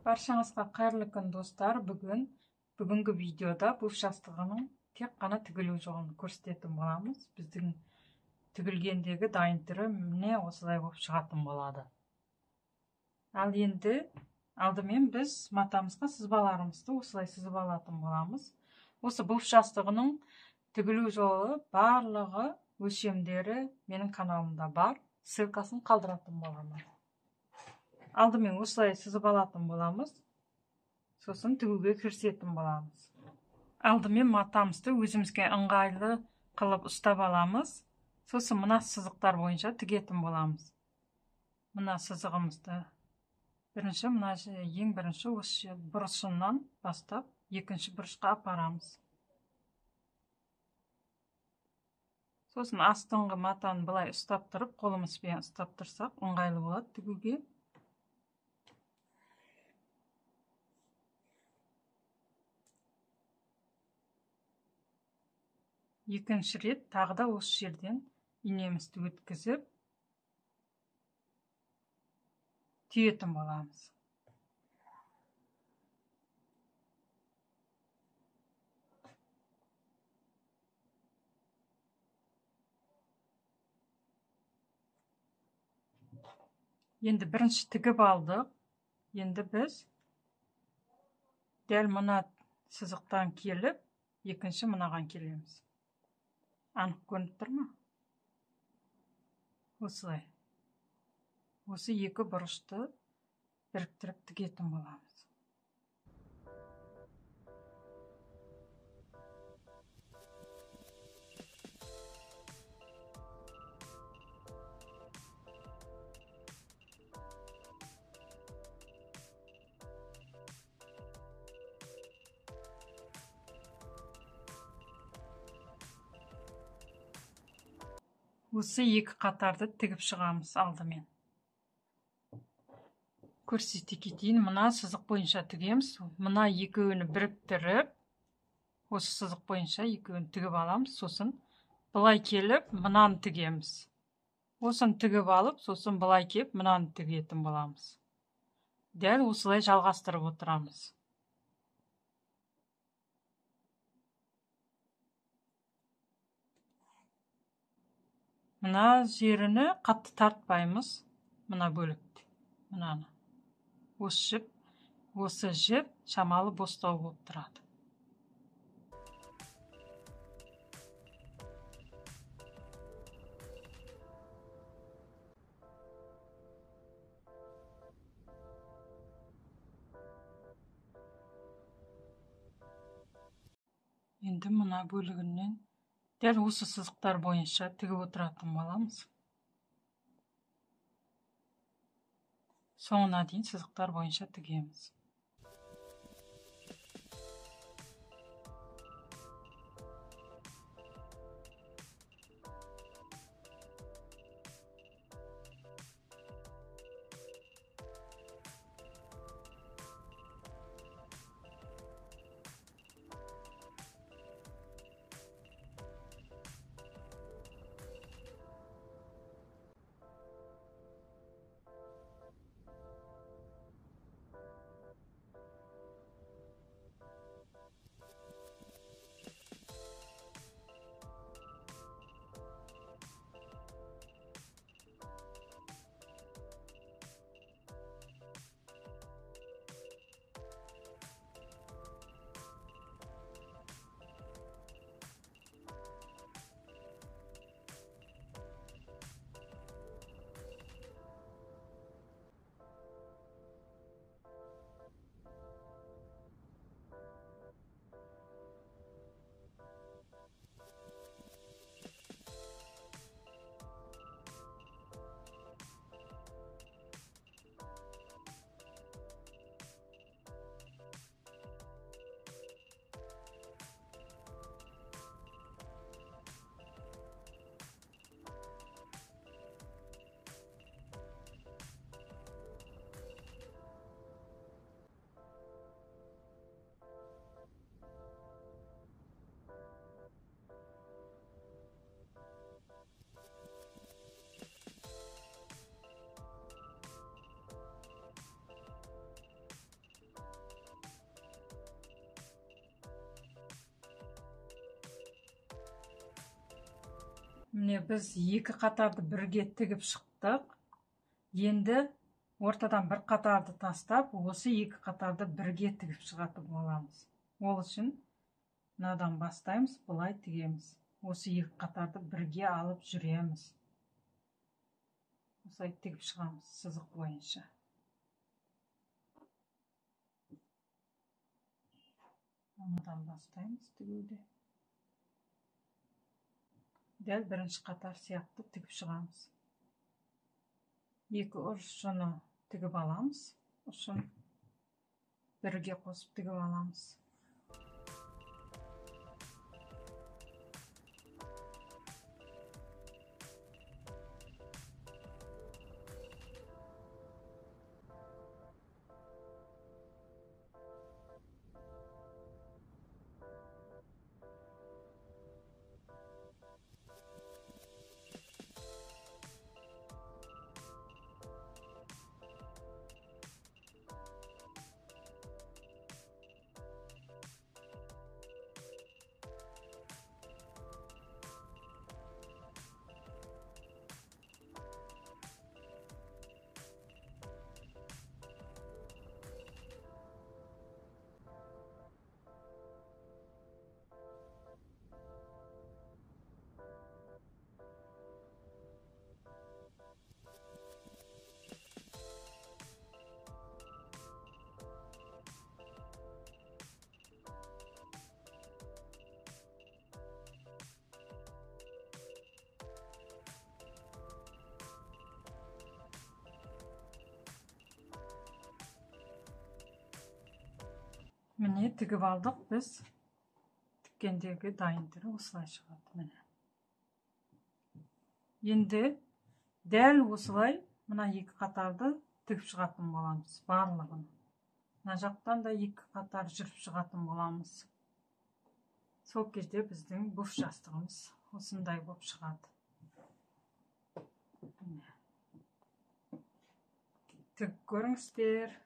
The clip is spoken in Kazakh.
Баршаңызға қайырлы күн достар. Бүгінгі видеода буф жастығының тек қана тігілу жолын көрсететін боламыз. Біздің тігілгендегі дайын түрі міне осылай болып шығатын болады. Ал енді алдымен біз матамызға сызбаларымызды осылай сызып алатын боламыз. Осы буф жастығының тігілу жолы барлығы өлшемдері менің каналымда бар. Ссылкасын қалдыратын боламын. Алдымен осылай сызып алатын боламыз. Сосын тігуге кірісетін боламыз. Алдымен матамызды өзімізге ыңғайлы қылып ұстап аламыз. Сосын мына сызықтар бойынша тігетін боламыз. Мына сызығымызды ең бірінші осы бұрышынан бастап екінші бұрышқа апарамыз. Сосын астыңғы матаны былай ұстап тұрып, қолымызбен ұстап тұрсақ, ыңғайлы болады тігуге. Екінші рет тағы да осы жерден инемізді өткізіп түйетін боламыз. Енді бірінші тігіп алдық. Енді біз дәл мына сызықтан келіп, екінші мынаған келеміз. Анық көрініп тұр ма? Осылай. Осы екі бұрышты біріктіріп тігетін боламыз. Осы екі қатарды тігіп шығамыз алдымен. Көрсете кетейін, мына сызық бойынша тігеміз. Мына екеуіні біріктіріп, осы сызық бойынша екеуіні тігіп аламыз. Сосын былай келіп, мынаны тігеміз. Осын тігіп алып, сосын былай келіп, мынаны тігетін боламыз. Дәл осылай жалғастырып отырамыз. Мына жеріні қатты тартпаймыз. Мына бөлікті. Мынаны. Осы жіп шамалы бостау болып тұрады. Енді мына бөлігінен дәл осы сызықтар бойынша тігіп отыратын боламыз. Соңына дейін сызықтар бойынша тігеміз. Міне біз екі қатарды бірге тігіп шықтық. Енді ортадан бір қатарды тастап, осы екі қатарды бірге тігіп шығатын боламыз. Ол үшін мынадан бастаймыз, былай тігеміз. Осы екі қатарды бірге алып жүреміз. Осылай тігіп шығамыз сызық бойынша. Оныдан бастаймыз тігуді. Дәл бірінші қатар сияқты тігіп шығамыз. Екі ұшыны тігіп аламыз. Ұшын бірге қосып тігіп аламыз. Міне тігіп алдық біз. Тіккендегі дайын түрі осылай шығады. Міне. Енді дәл осылай мына екі қатарды тігіп шығатын боламыз. Барлығын. Мына жақтан да екі қатар жүріп шығатын боламыз. Сол кезде біздің буф жастығымыз осындай болып шығады. Тігіп көріңіздер.